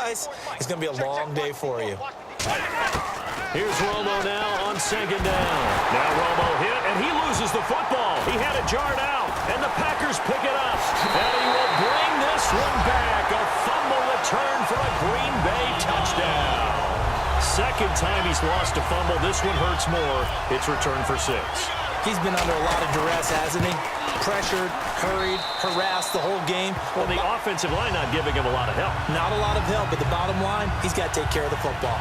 guys, it's going to be a long day for you. Here's Romo now on second down. Now Romo hit, and he loses the football. He had it jarred out, and the Packers pick it up. And he will bring this one back. A fumble return for a Green Bay touchdown. Second time he's lost a fumble. This one hurts more. It's returned for 6. He's been under a lot of duress, hasn't he? Pressured, hurried, harassed the whole game. Well, the offensive line not giving him a lot of help. Not a lot of help, but the bottom line, he's got to take care of the football.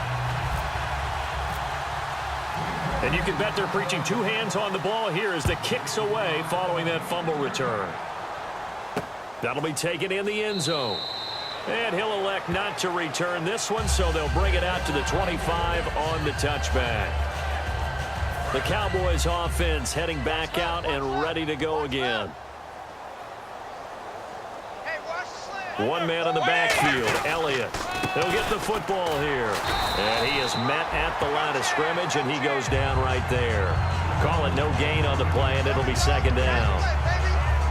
And you can bet they're preaching 2 hands on the ball here as the kick's away following that fumble return. That'll be taken in the end zone. And he'll elect not to return this one, so they'll bring it out to the 25 on the touchback. The Cowboys offense heading back out and ready to go again. One man in the backfield, Elliott. He'll get the football here. And he is met at the line of scrimmage, and he goes down right there. Call it no gain on the play, and it'll be second down.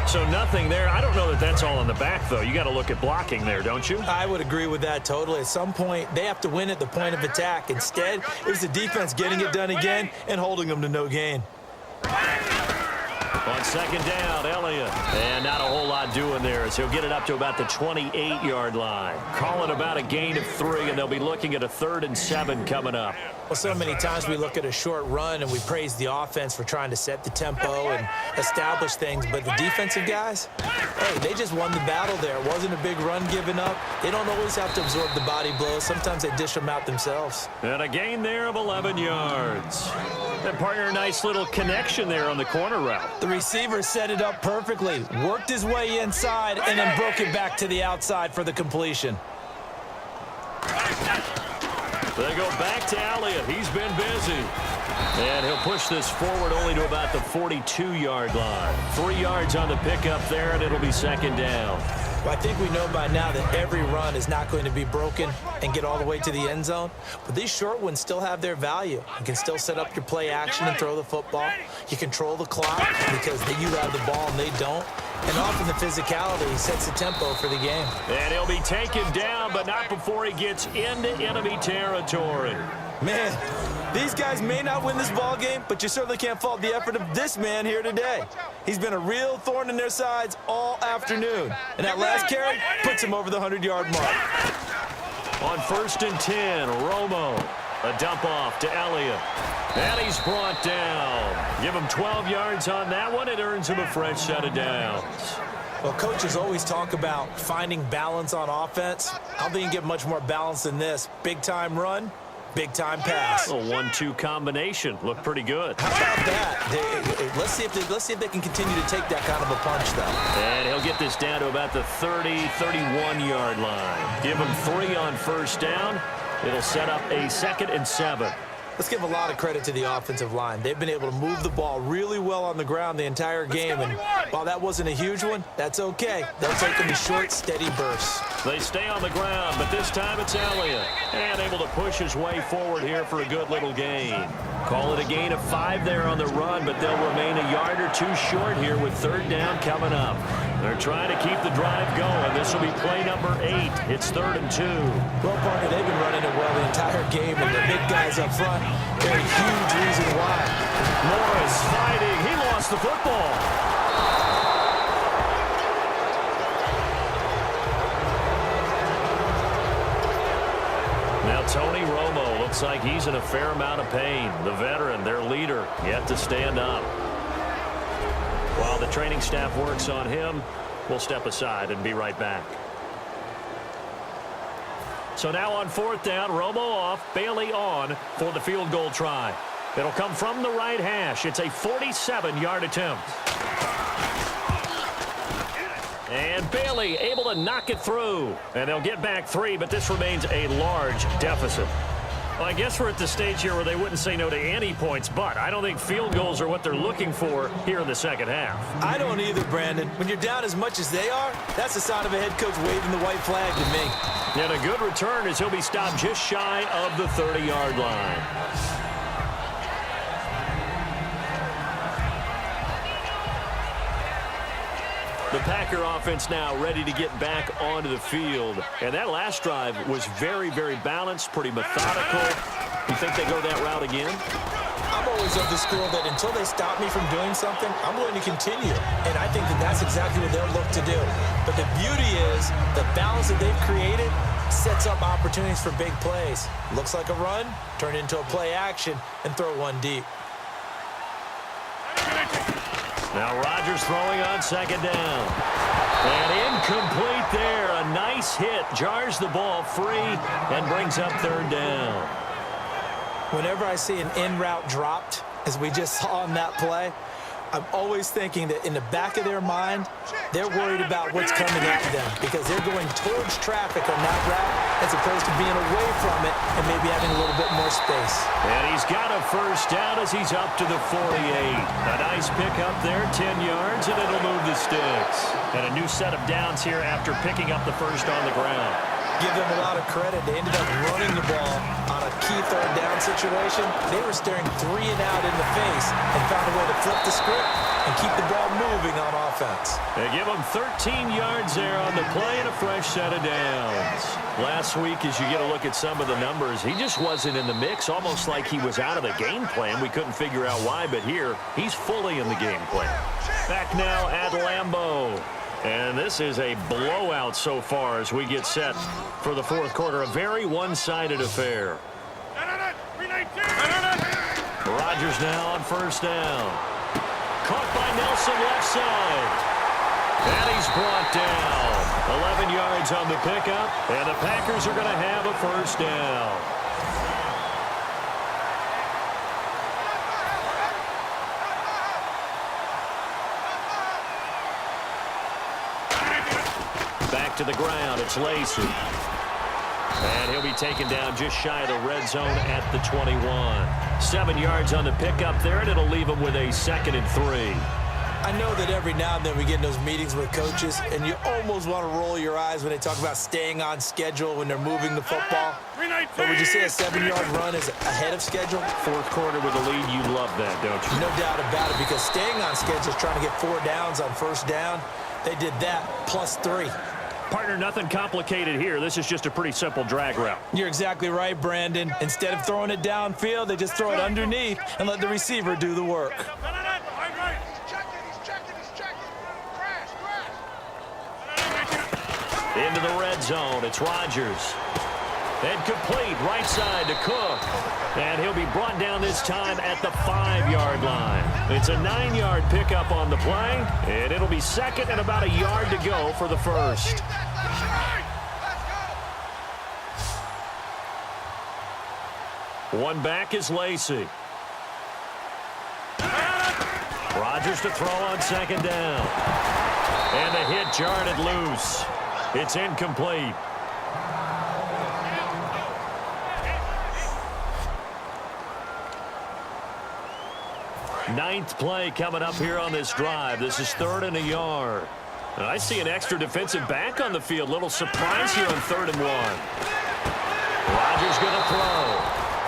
So nothing there. I don't know that that's all in the back, though. You got to look at blocking there, don't you? I would agree with that totally. At some point, they have to win at the point of attack. Instead, it was the defense getting it done again and holding them to no gain. On second down, Elliott. And not a whole lot doing there as he'll get it up to about the 28-yard line. Calling about a gain of 3, and they'll be looking at a 3rd and 7 coming up. Well, so many times we look at a short run and we praise the offense for trying to set the tempo and establish things, but the defensive guys, hey, they just won the battle there. It wasn't a big run given up. They don't always have to absorb the body blows. Sometimes they dish them out themselves. And a gain there of 11 yards. And partner, a nice little connection there on the corner route. The receiver set it up perfectly, worked his way inside, and then broke it back to the outside for the completion. They go back to Elliott. He's been busy. And he'll push this forward only to about the 42-yard line. 3 yards on the pickup there, and it'll be second down. Well, I think we know by now that every run is not going to be broken and get all the way to the end zone. But these short ones still have their value. You can still set up your play action and throw the football. You control the clock because you have the ball and they don't. And often the physicality sets the tempo for the game. And he'll be taken down, but not before he gets into enemy territory. Man, these guys may not win this ball game, but you certainly can't fault the effort of this man here today. He's been a real thorn in their sides all afternoon. And that last carry puts him over the 100-yard mark. On 1st and 10, Romo. A dump off to Elliott. And he's brought down. Give him 12 yards on that one. It earns him a fresh set of downs. Well, coaches always talk about finding balance on offense. I don't think you can get much more balance than this. Big-time run, big-time pass. A 1-2 combination. Looked pretty good. How about that? Let's see if they can continue to take that kind of a punch, though. And he'll get this down to about the 30, 31-yard line. Give him 3 on 1st down. It'll set up a 2nd and 7. Let's give a lot of credit to the offensive line. They've been able to move the ball really well on the ground the entire game. And while that wasn't a huge one, that's okay. They'll take them in short, steady bursts. They stay on the ground, but this time it's Elliott. And able to push his way forward here for a good little gain. Call it a gain of 5 there on the run, but they'll remain a yard or 2 short here with 3rd down coming up. They're trying to keep the drive going. This will be play number 8. It's 3rd and 2. Well, partner, they've been running it well the entire game, and the big guys up front, they're a huge reason why. Morris fighting. He lost the football. Now Tony Romo looks like he's in a fair amount of pain. The veteran, their leader, yet to stand up. While the training staff works on him, we'll step aside and be right back. So now on 4th down, Romo off, Bailey on for the field goal try. It'll come from the right hash. It's a 47-yard attempt. And Bailey able to knock it through. And they'll get back 3, but this remains a large deficit. Well, I guess we're at the stage here where they wouldn't say no to any points, but I don't think field goals are what they're looking for here in the second half. I don't either, Brandon. When you're down as much as they are, that's the sign of a head coach waving the white flag to me. And a good return as he'll be stopped just shy of the 30-yard line. The Packer offense now ready to get back onto the field. And that last drive was very, very balanced, pretty methodical. You think they go that route again? I'm always of the school that until they stop me from doing something, I'm going to continue. And I think that that's exactly what they'll look to do. But the beauty is the balance that they've created sets up opportunities for big plays. Looks like a run, turn into a play action, and throw one deep. Now Rodgers throwing on second down. And incomplete there. A nice hit. Jars the ball free and brings up third down. Whenever I see an in-route dropped, as we just saw on that play, I'm always thinking that in the back of their mind, they're worried about what's coming at them because they're going towards traffic on that route as opposed to being away from it and maybe having a little bit more space. And he's got a first down as he's up to the 48. A nice pickup there, 10 yards, and it'll move the sticks. And a new set of downs here after picking up the first on the ground. Give them a lot of credit. They ended up running the ball on a key third down situation. They were staring 3 and out in the face and found a way to flip the script and keep the ball moving on offense. They give him 13 yards there on the play and a fresh set of downs. Last week, as you get a look at some of the numbers, he just wasn't in the mix, almost like he was out of the game plan. We couldn't figure out why, but here, he's fully in the game plan. Back now at Lambeau. And this is a blowout so far as we get set for the fourth quarter. A very one-sided affair. Rodgers now on first down. Caught by Nelson left side. And he's brought down. 11 yards on the pickup. And the Packers are going to have a first down. Back to the ground, it's Lacy. And he'll be taken down just shy of the red zone at the 21. 7 yards on the pickup there, and it'll leave him with a 2nd and 3. I know that every now and then we get in those meetings with coaches, and you almost want to roll your eyes when they talk about staying on schedule when they're moving the football. But would you say a 7-yard run is ahead of schedule? Fourth quarter with a lead, you love that, don't you? No doubt about it, because staying on schedule is trying to get 4 downs on first down. They did that plus 3. Partner, nothing complicated here. This is just a pretty simple drag route. You're exactly right, Brandon. Instead of throwing it downfield, they just throw it underneath and let the receiver do the work. Into the red zone, it's Rodgers. And complete, right side to Cook. And he'll be brought down this time at the 5-yard line. It's a 9-yard pickup on the play, and it'll be 2nd and about a yard to go for the first. One back is Lacy. Rodgers to throw on second down. And the hit jarred it loose. It's incomplete. Ninth play coming up here on this drive. This is 3rd and a yard. And I see an extra defensive back on the field. Little surprise here on 3rd and 1. Rodgers going to throw.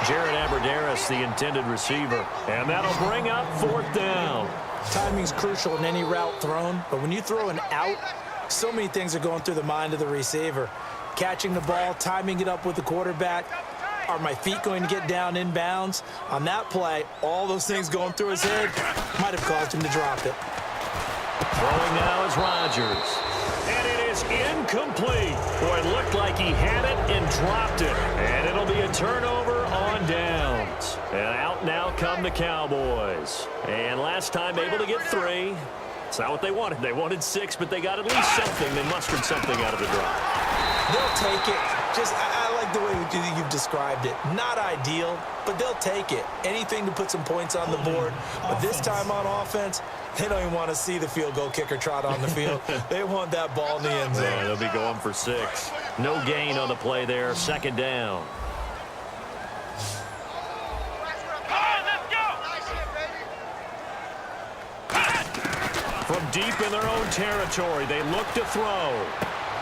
Jared Abbrederis, the intended receiver. And that'll bring up 4th down. Timing's crucial in any route thrown, but when you throw an out, so many things are going through the mind of the receiver. Catching the ball, timing it up with the quarterback. Are my feet going to get down in bounds? On that play, all those things going through his head might have caused him to drop it. Throwing now is Rodgers. And it is incomplete. Boy, it looked like he had it and dropped it. And it'll be a turnover on downs. And out now come the Cowboys. And last time able to get 3. It's not what they wanted. They wanted 6, but they got at least something. They mustered something out of the drive. They'll take it. I like the way you've described it. Not ideal, but they'll take it. Anything to put some points on the board. But this time on offense, they don't even want to see the field goal kicker trot on the field. They want that ball in the end zone. Yeah, they'll be going for 6. No gain on the play there. 2nd down. From deep in their own territory, they look to throw.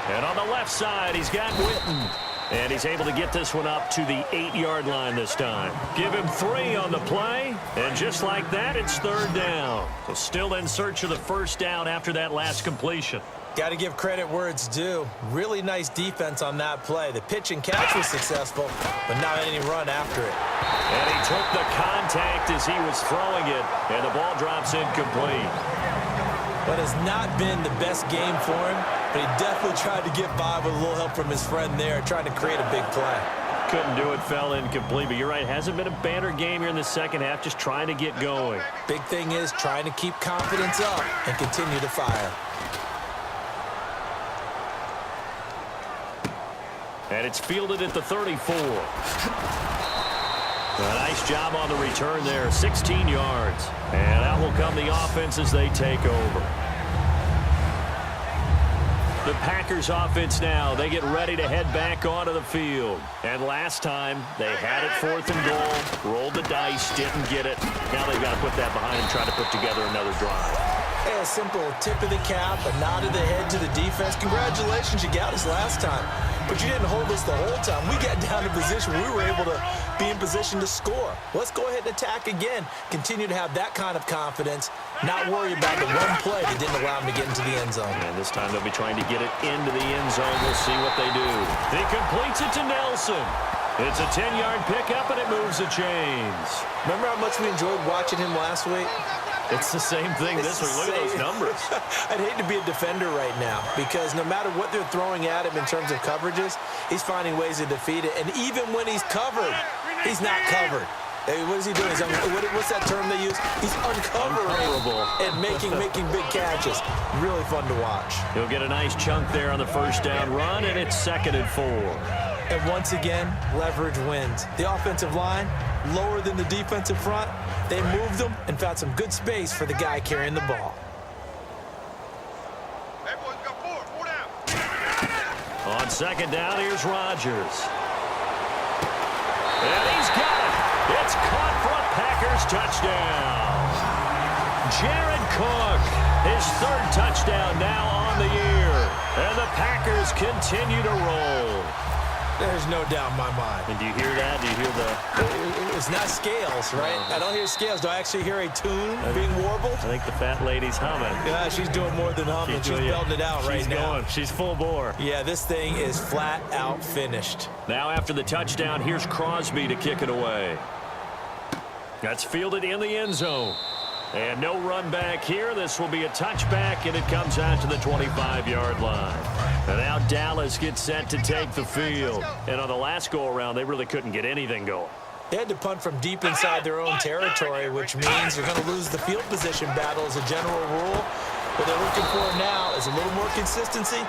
And on the left side, he's got Witten. And he's able to get this one up to the 8-yard line this time. Give him 3 on the play, and just like that, it's 3rd down. So still in search of the first down after that last completion. Got to give credit where it's due. Really nice defense on that play. The pitch and catch was successful, but not any run after it. And he took the contact as he was throwing it, and the ball drops incomplete. But it's not been the best game for him, but he definitely tried to get by with a little help from his friend there, trying to create a big play. Couldn't do it, fell incomplete, but you're right, hasn't been a banner game here in the second half, just trying to get going. Big thing is trying to keep confidence up and continue to fire. And it's fielded at the 34. A nice job on the return there, 16 yards. And out will come the offense as they take over. The Packers offense now, they get ready to head back onto the field. And last time, they had it 4th and goal, rolled the dice, didn't get it. Now they've got to put that behind them, try to put together another drive. Hey, a simple tip of the cap, a nod of the head to the defense. Congratulations, you got us last time. But you didn't hold us the whole time. We got down in position. We were able to be in position to score. Let's go ahead and attack again. Continue to have that kind of confidence. Not worry about the one play that didn't allow them to get into the end zone. And this time they'll be trying to get it into the end zone. We'll see what they do. He completes it to Nelson. It's a 10-yard pickup, and it moves the chains. Remember how much we enjoyed watching him last week? It's the same thing this week. Look at those numbers. I'd hate to be a defender right now because no matter what they're throwing at him in terms of coverages, he's finding ways to defeat it. And even when he's covered, he's not covered. Hey, what is he doing? What's that term they use? He's uncovering and making big catches. Really fun to watch. He'll get a nice chunk there on the first down run, and it's 2nd and 4. And once again, leverage wins. The offensive line, lower than the defensive front. They moved them and found some good space for the guy carrying the ball. Hey, boys, got 4 down. On 2nd down, here's Rodgers. And he's got it. It's caught for a Packers touchdown. Jared Cook, his 3rd touchdown now on the year. And the Packers continue to roll. There's no doubt in my mind. And do you hear that? Do you hear the... It's not scales, right? I don't hear scales. Do I actually hear a tune being warbled? I think the fat lady's humming. Yeah, she's doing more than humming. She's belting it out right now. She's full bore. Yeah, this thing is flat out finished. Now after the touchdown, here's Crosby to kick it away. That's fielded in the end zone. And no run back here. This will be a touchback, and it comes out to the 25-yard line. And now Dallas gets set to take the field. And on the last go-around, they really couldn't get anything going. They had to punt from deep inside their own territory, which means you're going to lose the field position battle as a general rule. What they're looking for now is a little more consistency,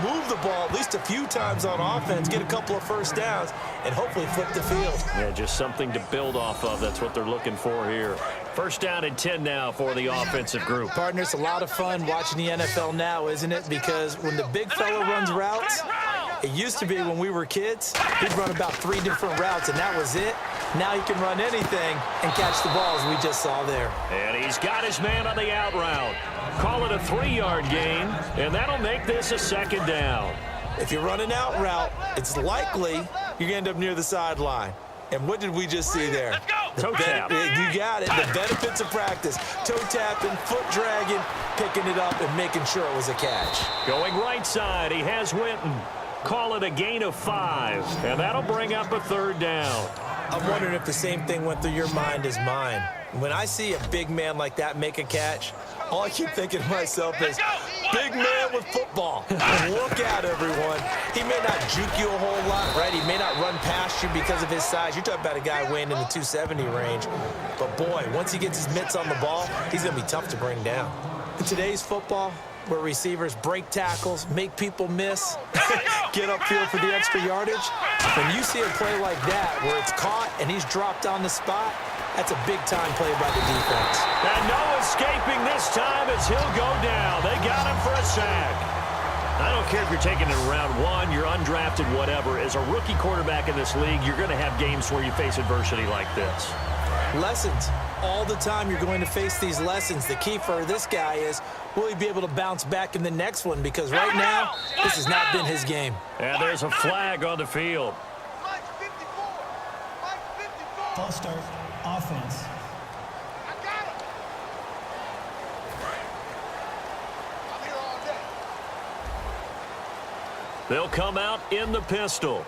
move the ball at least a few times on offense, get a couple of first downs, and hopefully flip the field. Yeah, just something to build off of. That's what they're looking for here. First down and 10 now for the offensive group. Partner, it's a lot of fun watching the NFL now, isn't it? Because when the big fella runs routes, it used to be when we were kids, he'd run about 3 different routes, and that was it. Now he can run anything and catch the ball, as we just saw there. And he's got his man on the out route. Call it a 3-yard gain, and that'll make this a 2nd down. If you run an out route, it's likely you're going to end up near the sideline. And what did we just see there? Toe tap. You got it. The benefits of practice. Toe tapping, foot dragging, picking it up, and making sure it was a catch. Going right side, he has Winton. Call it a gain of 5, and that'll bring up a 3rd down. I'm wondering if the same thing went through your mind as mine. When I see a big man like that make a catch, all I keep thinking to myself is, big man with football. Look out, everyone. He may not juke you a whole lot, right? He may not run past you because of his size. You're talking about a guy weighing in the 270 range. But, boy, once he gets his mitts on the ball, he's going to be tough to bring down. In today's football, where receivers break tackles, make people miss, get upfield for the extra yardage, when you see a play like that where it's caught and he's dropped on the spot, that's a big-time play by the defense. And no escaping this time as he'll go down. They got him for a sack. I don't care if you're taking it in round 1, you're undrafted, whatever. As a rookie quarterback in this league, you're going to have games where you face adversity like this. Lessons. all the time you're going to face these lessons. The key for this guy is, will he be able to bounce back in the next one? Because right now, this has not been his game. And there's a flag on the field. Mike 54. Mike 54. False start, offense. I got him. I'm here all day. They'll come out in the pistol.